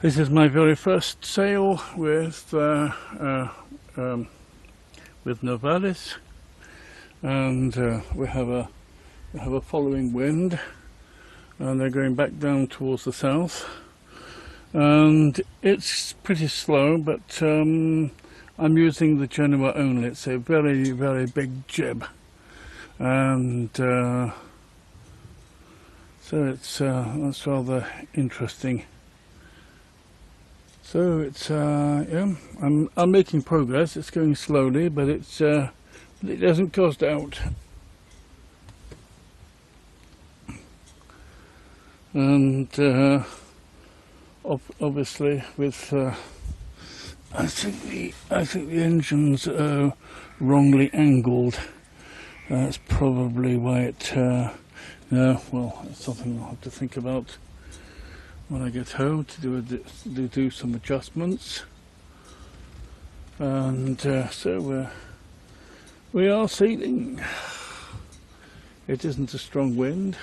This is my very first sail with Novalis, and we have a following wind, and they're going back down towards the south, and it's pretty slow, but I'm using the Genoa only. It's a very, very big jib, and so it's that's rather interesting. So it's yeah, I'm making progress. It's going slowly, but it doesn't cost out. And obviously, with I think the engine's wrongly angled. That's probably why it. Yeah, well, it's something I'll have to think about when I get home to do some adjustments. And so we are sailing. It isn't a strong wind,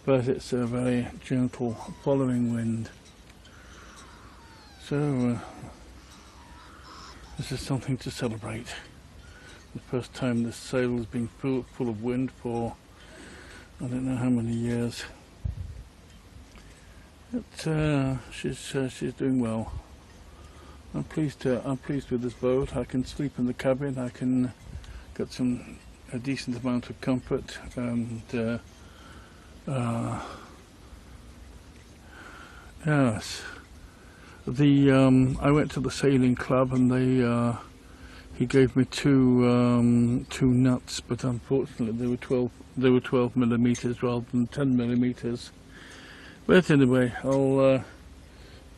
but it's a very gentle following wind. So this is something to celebrate. The first time this sail has been full of wind for I don't know how many years. But she's doing well. I'm pleased with this boat. I can sleep in the cabin. I can get a decent amount of comfort, and yes. I went to the sailing club, and he gave me two nuts, but unfortunately they were 12 millimeters rather than 10 millimeters. But anyway, I'll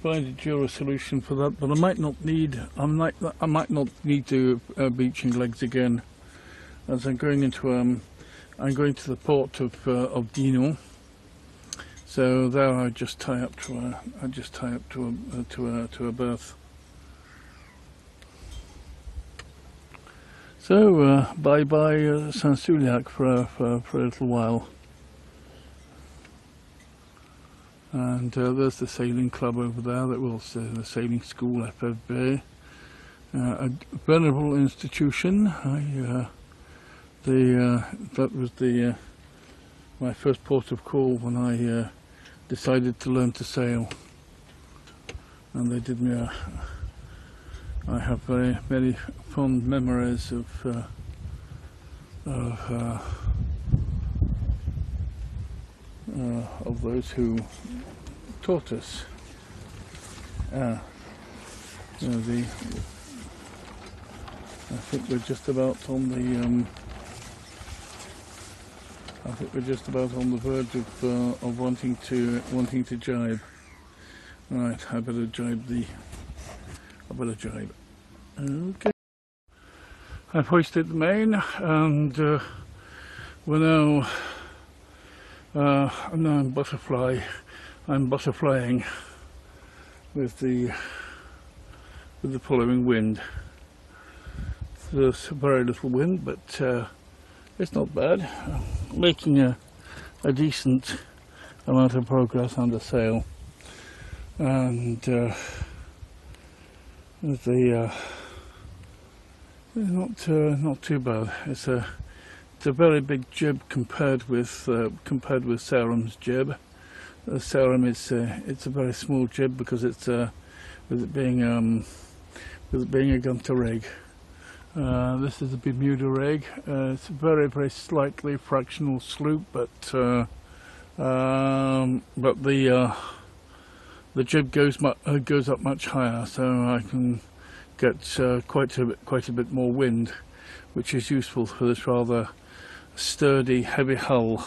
find a Dura solution for that. But I might not need to beaching legs again, as I'm going to the port of Dinan. So there I just tie up to a berth. So bye bye Saint-Malo for a little while. And there's the sailing club over there, that was the sailing school, FFB, a venerable institution. That was my first port of call when I decided to learn to sail, and they did me I have very many fond memories of those who taught us. I think we're just about on the. I think we're just about on the verge of wanting to jibe. Right, I better jibe. Okay. I've hoisted the main, and we're now. I'm butterflying with the following wind. There's very little wind, but it's not bad. Making a decent amount of progress under sail, and not too bad. It's a very big jib compared with Sauron's jib. Sauron it's a very small jib because it's with it being a Gunter rig. This is a Bermuda rig. It's a very, very slightly fractional sloop, but the jib goes up much higher, so I can get quite a bit more wind, which is useful for this rather sturdy, heavy hull.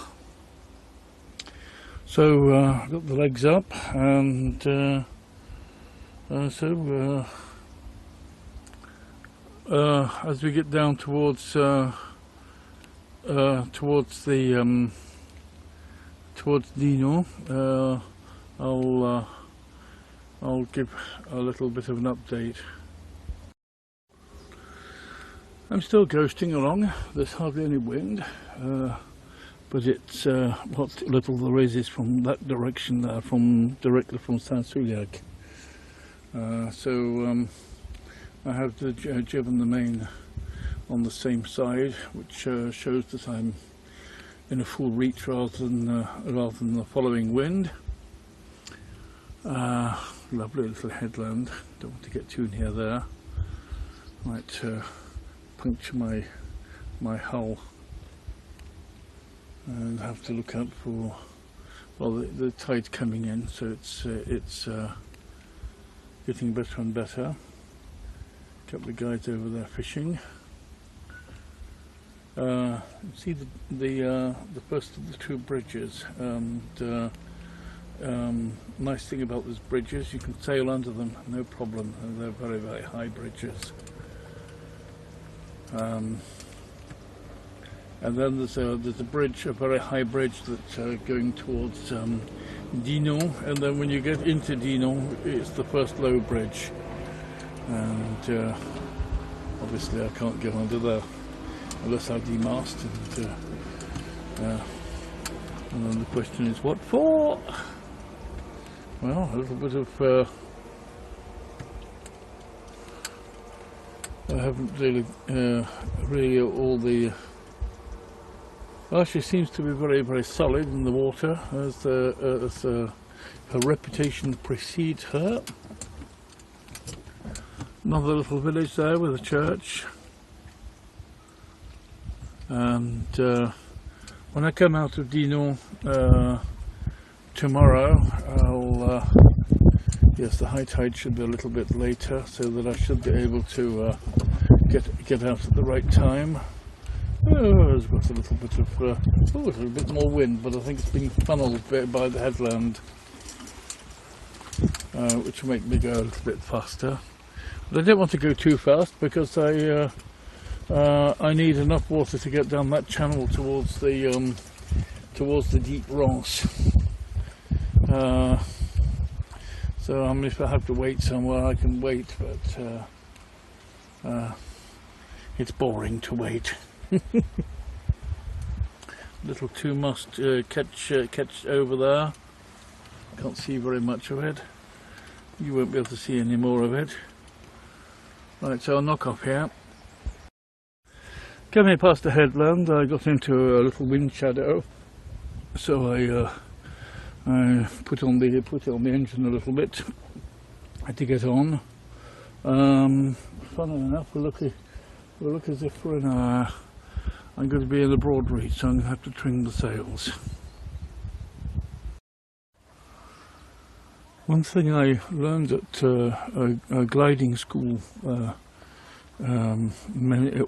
So I've got the legs up, and as we get down towards Dinan, I'll give a little bit of an update. I'm still ghosting along. There's hardly any wind. but it's what little there is from that direction there, directly from Saint-Malo. So I have the jib and the main on the same side, which shows that I'm in a full reach rather than the following wind. Lovely little headland. Don't want to get too near there. Might puncture my hull, and have to look out for, well, the tide's coming in, so it's getting better and better. A couple of guys over there fishing. See the first of the two bridges, and nice thing about these bridges, you can sail under them no problem, and they're very, very high bridges. And then there's a bridge, a very high bridge that's going towards Dinan, and then when you get into Dinan, it's the first low bridge, and obviously I can't get under there unless I demast, and then the question is, what for? Well, a little bit of I haven't really all the. Well, she seems to be very, very solid in the water, as her reputation precedes her. Another little village there with a church. And when I come out of Dinan tomorrow, yes, the high tide should be a little bit later, so that I should be able to get out at the right time. Oh, there's got a little bit of a little bit more wind, but I think it's being funneled by the headland, which will make me go a little bit faster. But I don't want to go too fast because I need enough water to get down that channel towards the deep Rance. So I mean, if I have to wait somewhere, I can wait, but it's boring to wait. Little two must catch over there. Can't see very much of it. You won't be able to see any more of it. Right, so I'll knock off here. Coming past the headland, I got into a little wind shadow, so I put on the engine a little bit. I had to get on. Funnily enough, we look as if for an hour I'm going to be in a broad reach, so I'm going to have to trim the sails. One thing I learned at a gliding school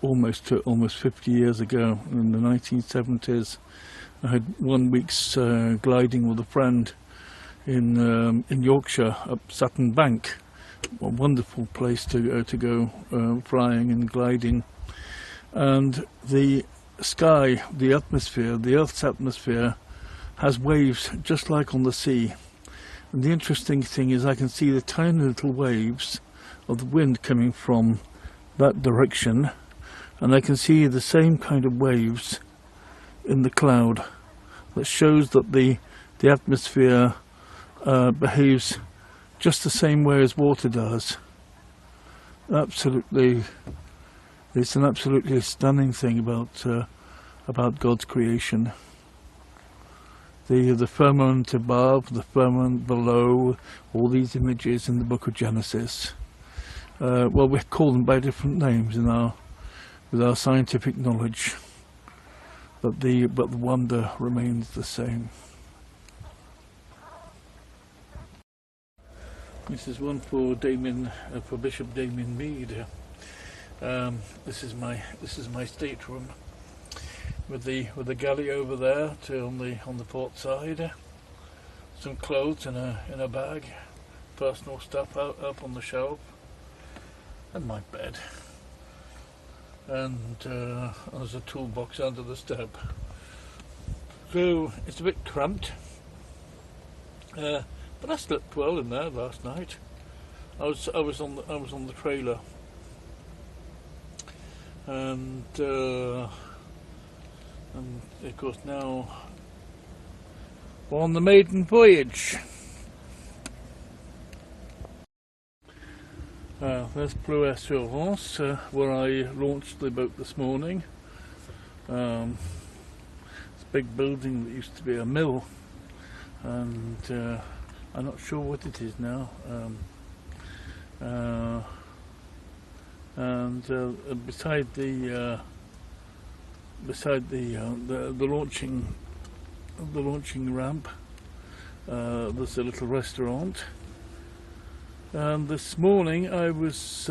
almost 50 years ago, in the 1970s, I had 1 week's gliding with a friend in Yorkshire, up Sutton Bank. A wonderful place to go flying and gliding. And the sky, the atmosphere, the Earth's atmosphere, has waves just like on the sea. And the interesting thing is I can see the tiny little waves of the wind coming from that direction, and I can see the same kind of waves in the cloud. That shows that the atmosphere behaves just the same way as water does. Absolutely, it's an absolutely stunning thing about God's creation. The firmament above, the firmament below, all these images in the book of Genesis. Well, we call them by different names with our scientific knowledge, but the wonder remains the same. This is one for Bishop Damien Mead. This is my stateroom with the galley over there on the port side. Some clothes in a bag, personal stuff up on the shelf, and my bed. And there's a toolbox under the step. So it's a bit cramped, but I slept well in there last night. I was on the trailer, and And of course now we're on the maiden voyage. There's Rance, where I launched the boat this morning. It's a big building that used to be a mill, and I'm not sure what it is now. Beside the launching ramp, there's a little restaurant. And this morning I was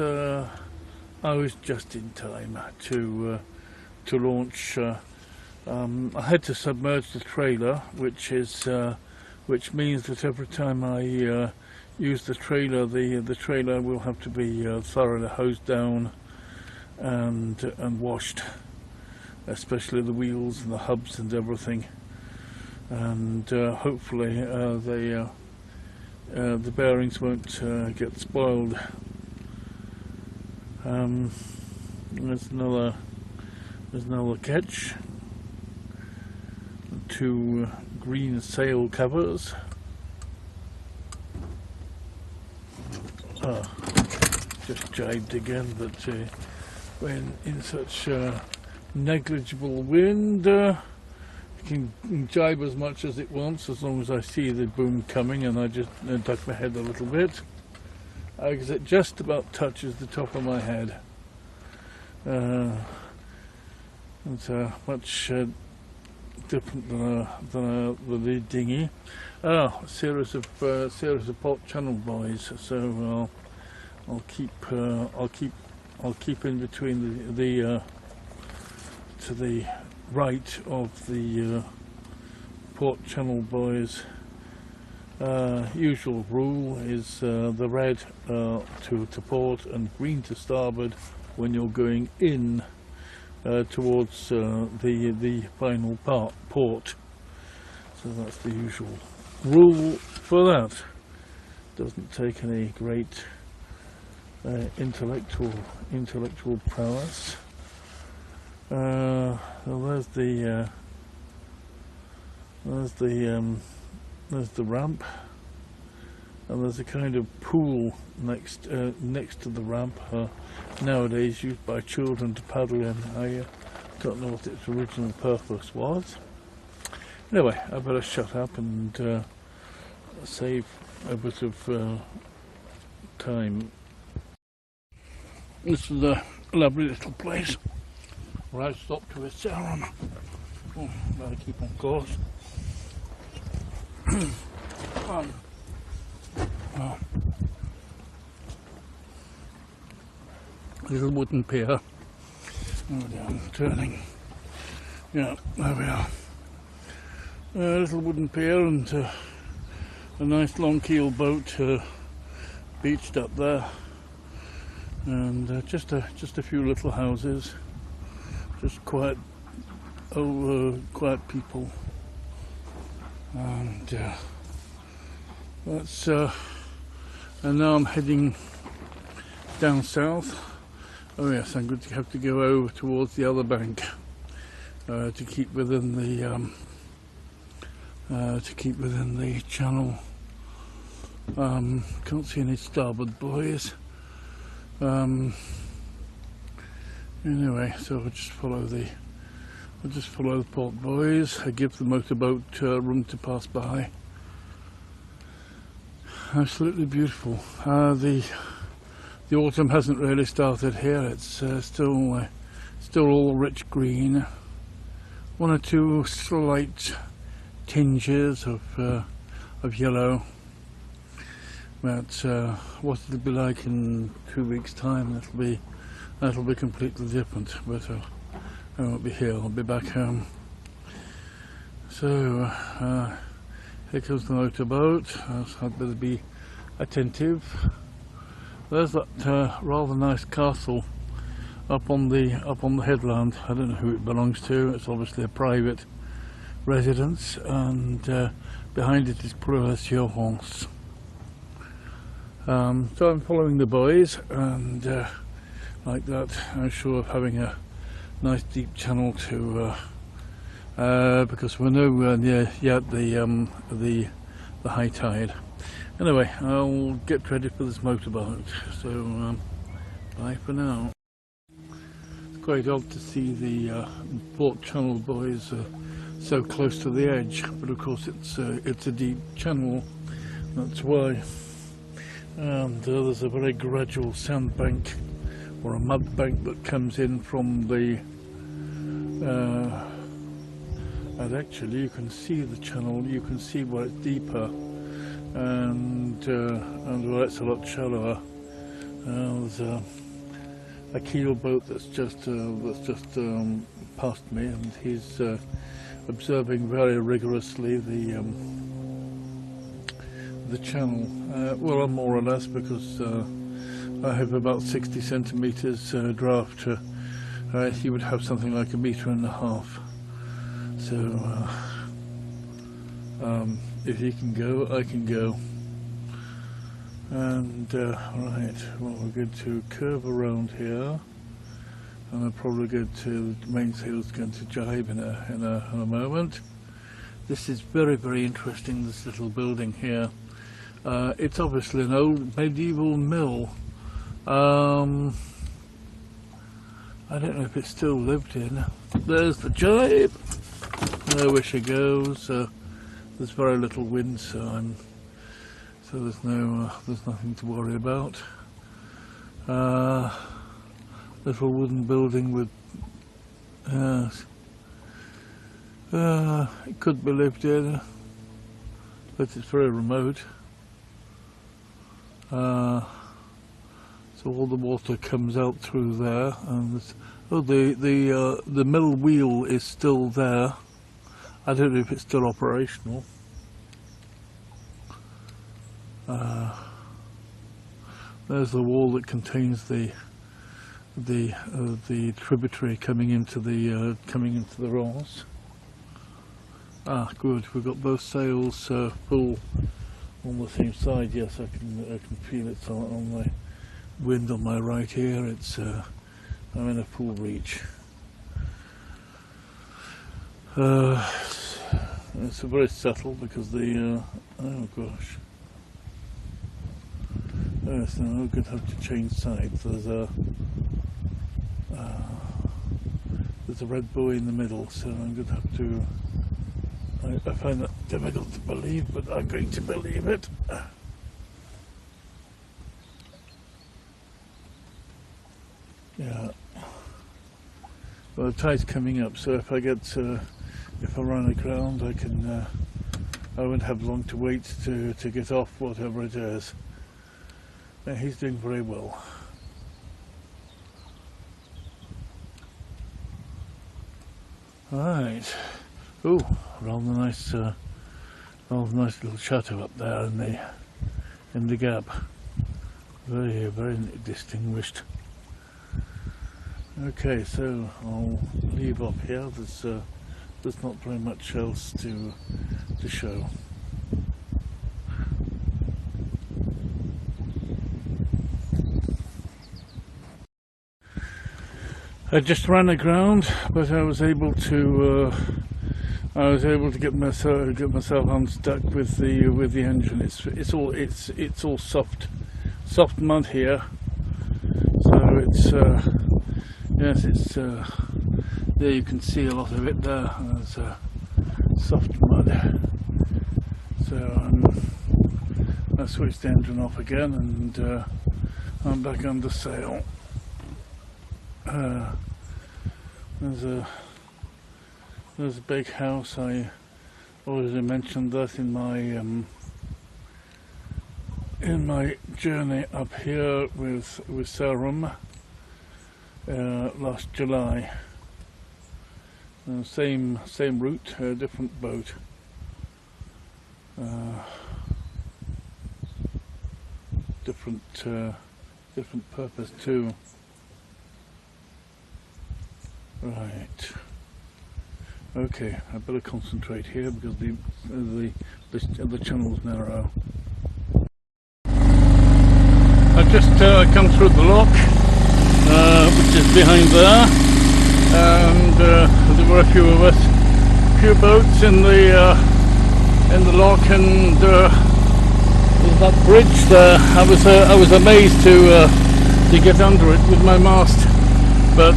just in time to launch. I had to submerge the trailer, which means that every time I use the trailer, the trailer will have to be thoroughly hosed down and washed, especially the wheels and the hubs and everything. And hopefully the bearings won't get spoiled. There's another catch. 2 green sail covers. Just jibed again, but when in such negligible wind, it can jibe as much as it wants, as long as I see the boom coming, and I just duck my head a little bit, because it just about touches the top of my head. It's much different than the dinghy. A series of port channel buoys. So I'll keep in between the to the right of the port channel buoys. Usual rule is the red to port and green to starboard when you're going in towards the final port. So that's the usual rule for that. Doesn't take any great intellectual prowess. So there's the ramp, and there's a kind of pool next to the ramp, nowadays used by children to paddle in. I don't know what its original purpose was. Anyway, I better shut up and save a bit of time. This is a lovely little place where I stopped to a serum. Oh, better keep on course. Little wooden pier. Oh dear, turning. Yeah, there we are. A little wooden pier and a nice long keel boat beached up there, and just a few little houses, just quiet people, and that's and now I'm heading down south. Oh yes, I'm going to have to go over towards the other bank to keep within the channel. Can't see any starboard buoys. Anyway, so I'll just follow the port buoys. I give the motorboat room to pass by. Absolutely beautiful. The autumn hasn't really started here. It's still all rich green. 1 or 2 slight tinges of yellow. But what it'll be like in 2 weeks' time, that'll be completely different. But I won't be here. I'll be back home. So here comes the motorboat. I'd better be attentive. There's that rather nice castle up on the headland. I don't know who it belongs to. It's obviously a private residence, and behind it is Rance. So I'm following the buoys, and like that, I'm sure of having a nice deep channel to because we're nowhere near yet the high tide. Anyway, I'll get ready for this motorboat. So bye for now. It's quite odd to see the Port Channel buoys so close to the edge, but of course it's a deep channel. That's why. And there's a very gradual sandbank or a mud bank that comes in from the and actually you can see the channel, you can see where it's deeper, and where it's a lot shallower. There's a keel boat that's just past me, and he's observing very rigorously the channel. Well, I'm more or less, because I have about 60 centimeters draft. He would have something like 1.5 meters. So if he can go, I can go. And right, well, we're going to curve around here, and I'm probably going to, the mainsail's going to jibe in a moment. This is very, very interesting, this little building here. It's obviously an old medieval mill. I don't know if it's still lived in. There's the jibe. Where she goes. There's very little wind, so there's nothing to worry about. Little wooden building with it could be lived in, but it's very remote. So all the water comes out through there, and the mill wheel is still there. I don't know if it's still operational. There's the wall that contains the tributary coming into the Rance. Ah, good. We've got both sails full on the same side. Yes, I can feel it on my wind on my right here. It's I'm in a full reach. It's very subtle because the oh gosh. So I'm going to have to change sides. There's a red buoy in the middle, so I'm going to have to. I find that difficult to believe, but I'm going to believe it. Yeah. Well, the tide's coming up, so if I run aground, I won't have long to wait to get off whatever it is. Yeah, he's doing very well. Right. Ooh, rather nice little chateau up there in the gap. Very, very distinguished. Okay, so I'll leave off here. There's not very much else to show. I just ran aground, but I was able to get myself unstuck with the engine. It's all soft mud here, so it's yes, it's there you can see a lot of it there. There's soft mud. So I switched the engine off again, and I'm back under sail. There's a big house. I already mentioned that in my journey up here with Sarum last July. Same route, different boat. Different purpose too. Right. Okay, I better concentrate here because the channel's narrow. I've just come through the lock, which is behind there, and there were a few of us few boats in the lock, and there's that bridge there. I was amazed to get under it with my mast, but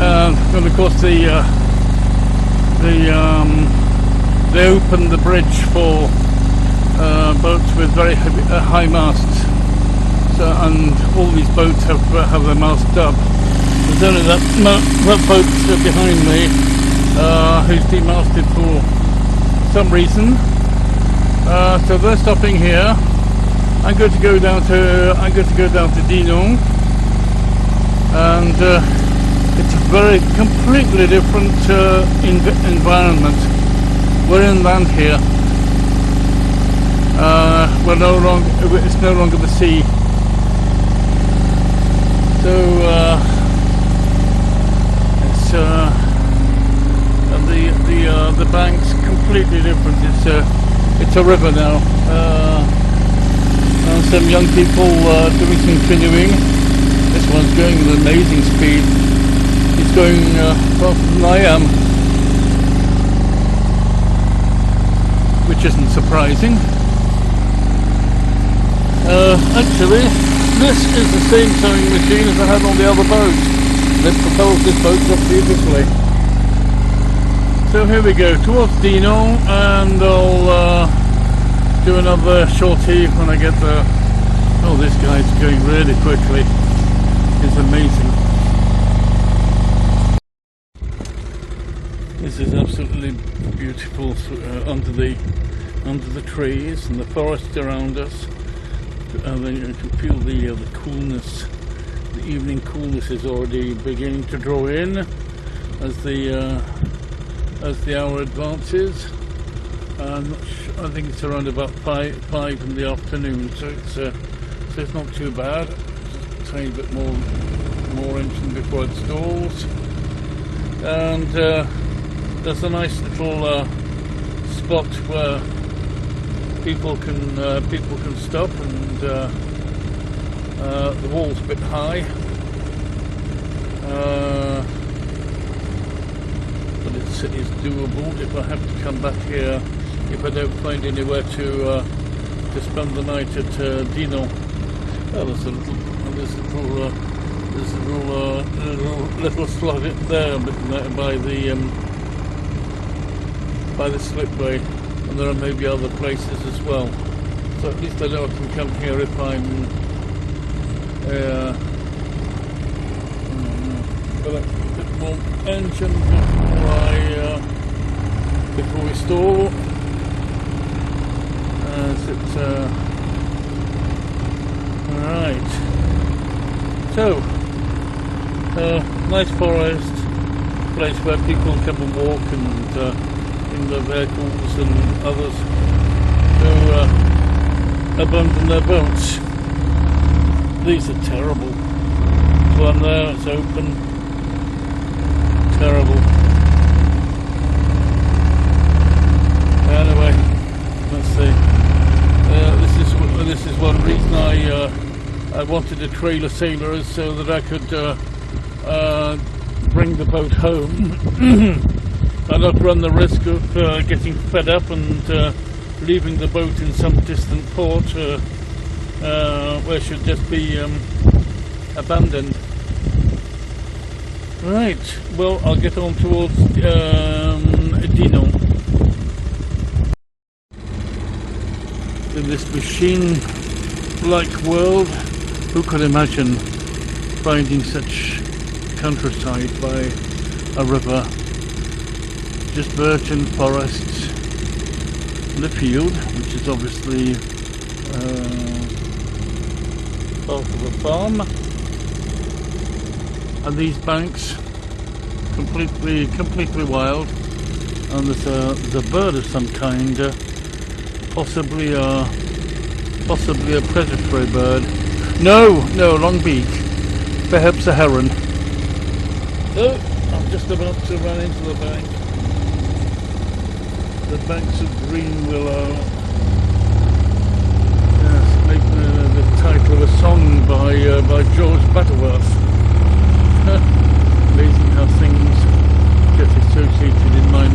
and of course they opened the bridge for boats with very heavy, high masts. So, and all these boats have their masts up. There's only that boat behind me who's demasted for some reason. So they're stopping here. I'm going to go down to Dinan, and it's a very completely different environment. We're inland here. It's no longer the sea. So it's and the bank's completely different. It's a river now, and some young people doing some canoeing. This one's going with amazing speed. He's going faster than I am, which isn't surprising. Actually, this is the same towing machine as I had on the other boat. They propelled this boat up beautifully. So here we go, towards Dinan, and I'll do another shorty when I get there. Oh, this guy's going really quickly. It's amazing. This is absolutely beautiful under the trees and the forest around us. And then you can feel the coolness. The evening coolness is already beginning to draw in as the hour advances. I think it's around about 5 in the afternoon, so it's not too bad. Just a tiny bit more engine before it stalls, and there's a nice little spot where people can stop, and the wall's a bit high, but it's doable if I have to come back here if I don't find anywhere to spend the night at Dinan. Oh, there's a little slot there by the slipway, and there are maybe other places as well. So at least I know I can come here if I'm got a bit more engine before we stall. Alright. So nice forest, place where people come and walk, and in their vehicles, and others who abandon their boats. These are terrible. There's one there, it's open. Terrible. Anyway, let's see. This is one reason I wanted a trailer sailor, so that I could bring the boat home and not run the risk of getting fed up and leaving the boat in some distant port where it should just be abandoned. Right, well, I'll get on towards Dinan. In this machine-like world, who could imagine finding such countryside by a river? Just virgin forests, and a field, which is obviously part of a farm, and these banks completely wild, and there's a bird of some kind, possibly a predatory bird. No, long beak, perhaps a heron. Oh, I'm just about to run into the bank. The banks of green willow. Yes, make the title of a song by George Butterworth. Amazing how things get associated in my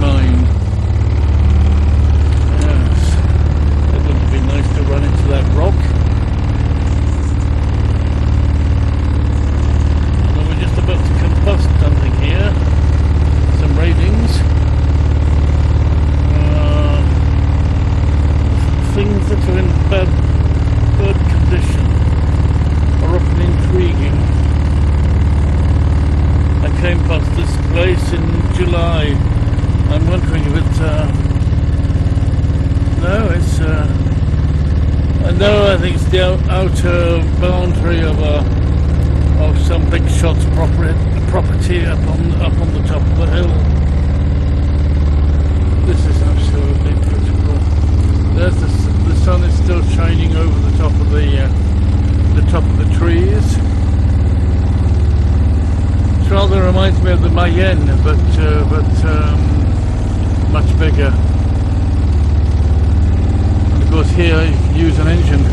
buildings that are in bad condition are often intriguing. I came past this place in July. I'm wondering if it's no, it's no, I think it's the outer boundary of some big shot's property up on the top of the hill. This is absolutely beautiful. There's the sun is still shining over the top of the trees. It rather reminds me of the Mayenne, but much bigger. And of course here you can use an engine.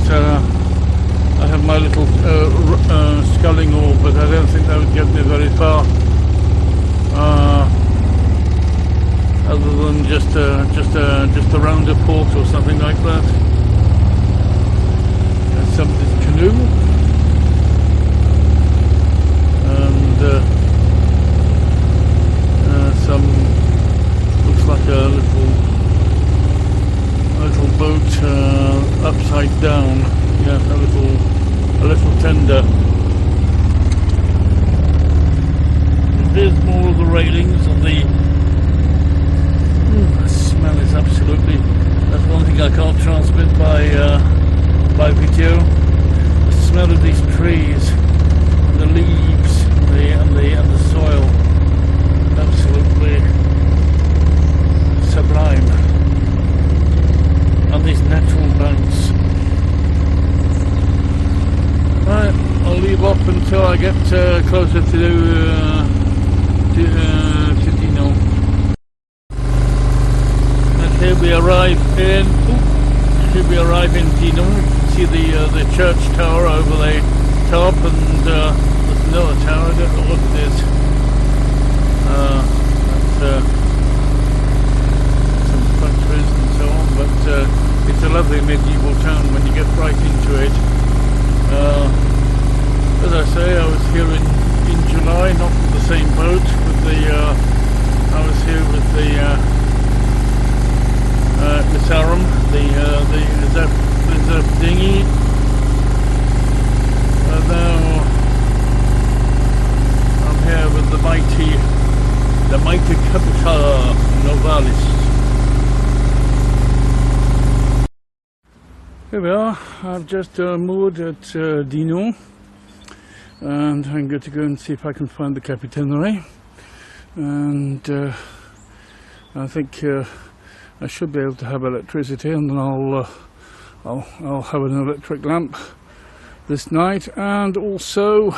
So I have my little sculling oar, but I don't think that would get me very far. Other than just around a port or something like that. There's somebody's canoe, and some looks like a little boat upside down. Yeah, a little tender. There's more of the railings and the smell is absolutely. That's one thing I can't transmit by video. The smell of these trees and the leaves and the soil, absolutely sublime. And these natural banks. Right, I'll leave off until I get closer to Dinan. And here we arrive in Dinan. You can see the church tower over the top, and there's another tower. I don't know what it is. That's some factories and so on, but it's a lovely medieval town when you get right into it. As I say, I was here in July, not with the same boat. I was here with the Sarum, the Zep dinghy. Now I'm here with the mighty Capital Novalis. Here we are. I've just moored at Dinan, and I'm going to go and see if I can find the Capitainerie. And I think I should be able to have electricity, and then I'll have an electric lamp this night, and also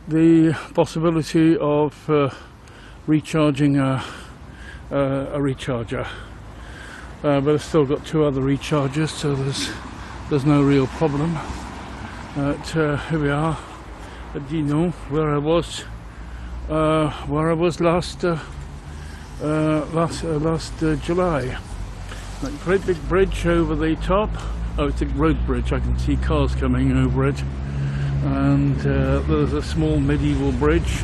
the possibility of recharging a recharger. But I've still got two other rechargers, so there's no real problem. But here we are at Dinan, where I was last July. That great big bridge over the top. Oh, it's a road bridge. I can see cars coming over it. And there's a small medieval bridge.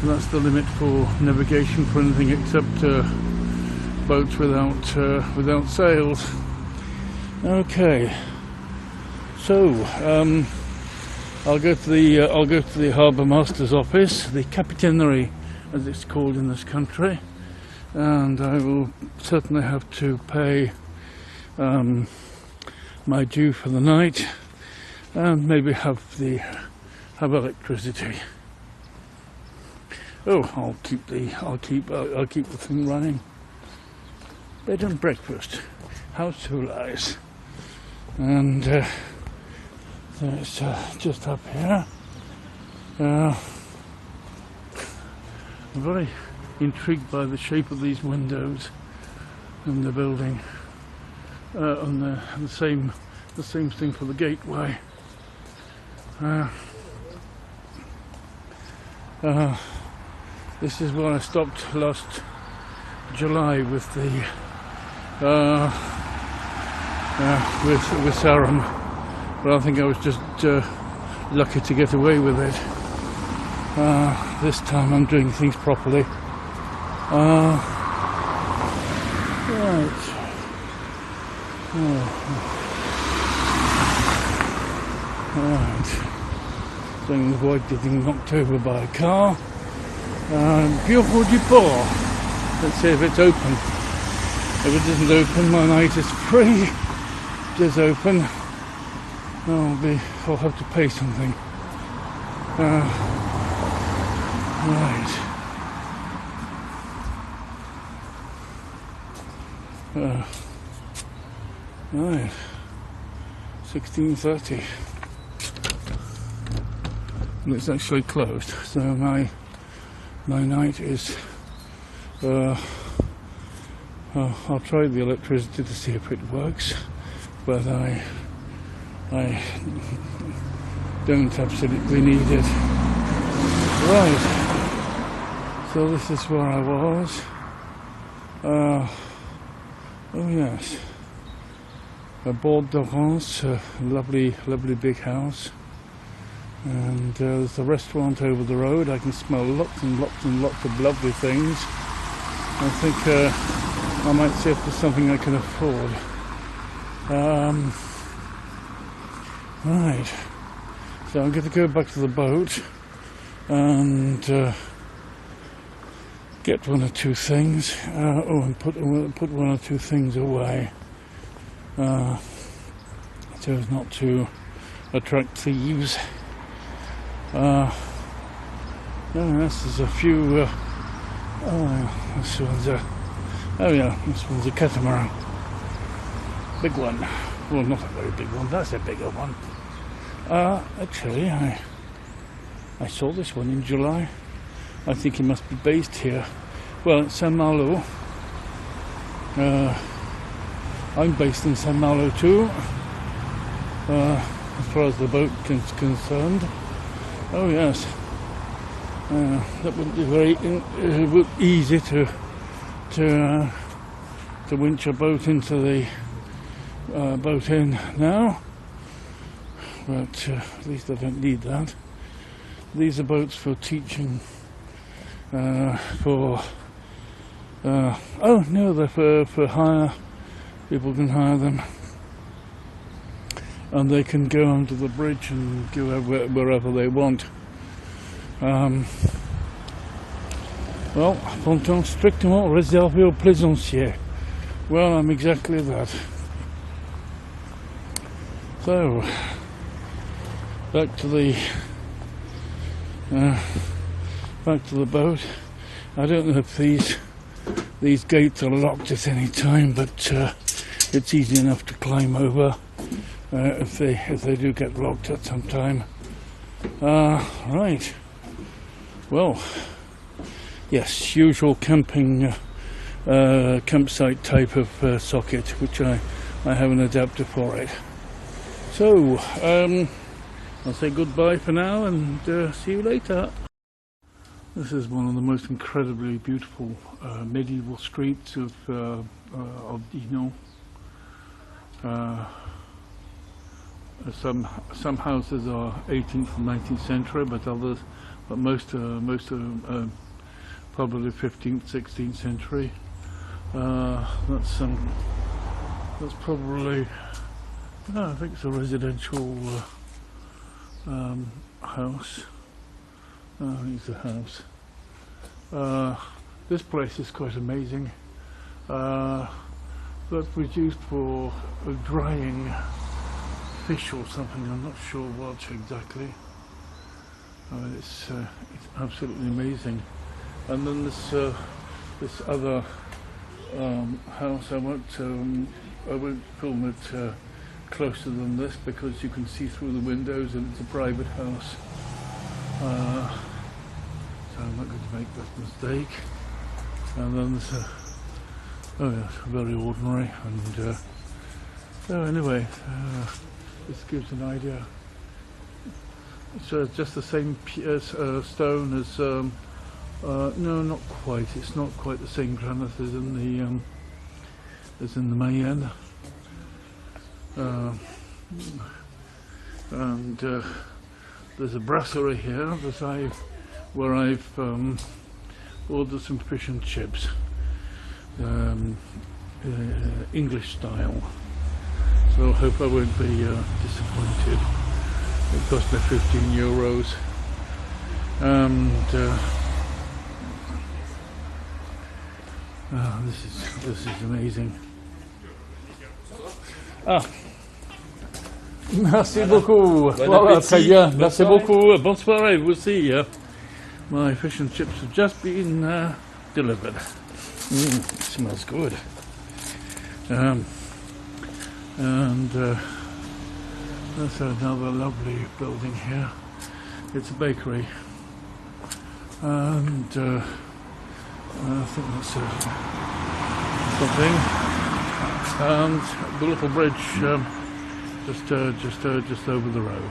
And that's the limit for navigation for anything except boats without sails. Okay. So I'll go to the harbour master's office, the Capitainerie, as it's called in this country, and I will certainly have to pay my due for the night, and maybe have electricity. Oh, I'll keep the thing running. Bed and breakfast, house to lies, and so it's just up here. I'm very intrigued by the shape of these windows in the building, and the same thing for the gateway. This is where I stopped last July with the with Sarum, but I think I was just lucky to get away with it. This time I'm doing things properly. Right. Right. Something to avoid getting knocked over by a car. Bureau du Port. Let's see if it's open. If it isn't open, my night is free. If it is open, I'll have to pay something. Right. Right. 16:30. And it's actually closed, so my night is I'll try the electricity to see if it works, but I don't absolutely need it. Right, so this is where I was. Oh yes, aboard de Rance, a lovely big house. And there's a restaurant over the road. I can smell lots and lots and lots of lovely things. I think I might see if there's something I can afford. Right. So I'm going to go back to the boat and get one or two things. And put one or two things away, so as not to attract thieves. This is a few. This one's a. Oh yeah, this one's a catamaran. Big one. Well, not a very big one. That's a bigger one. Actually, I saw this one in July. I think it must be based here. Well, it's Saint-Malo. I'm based in Saint-Malo too. As far as the boat is concerned. Oh yes, that wouldn't be very easy to winch a boat into the boat in now, but at least I don't need that. These are boats for teaching. Oh no, they're for hire. People can hire them. And they can go onto the bridge and go wherever they want. Well, ponton strictement réservé aux plaisanciers. Well, I'm exactly that. So, back to the boat. I don't know if these gates are locked at any time, but it's easy enough to climb over. If they do get locked at some time. Right. Well, yes, usual camping campsite type of socket, which I have an adapter for it. So I'll say goodbye for now and see you later. This is one of the most incredibly beautiful medieval streets of Dinan. Some houses are 18th and 19th century, but most are probably 15th, 16th century. That's probably, no, I think it's a residential house. I think it's a house. This place is quite amazing. That was used for drying fish or something. I'm not sure what exactly. It's absolutely amazing. And then this other house. I won't film it closer than this because you can see through the windows and it's a private house. So I'm not going to make that mistake. And then there's oh yeah, it's very ordinary. And so anyway, this gives an idea. It's just the same stone as no, not quite. It's not quite the same granite as in the Mayenne. And there's a brasserie here that where I've ordered some fish and chips, English style. So I hope I won't be disappointed. It cost me €15, and this is amazing. Ah, merci beaucoup. Voilà, très bien. Merci beaucoup. Bonne soirée, vous aussi. My fish and chips have just been delivered. It smells good. And that's another lovely building here. It's a bakery, and I think that's something. And the little bridge just over the road.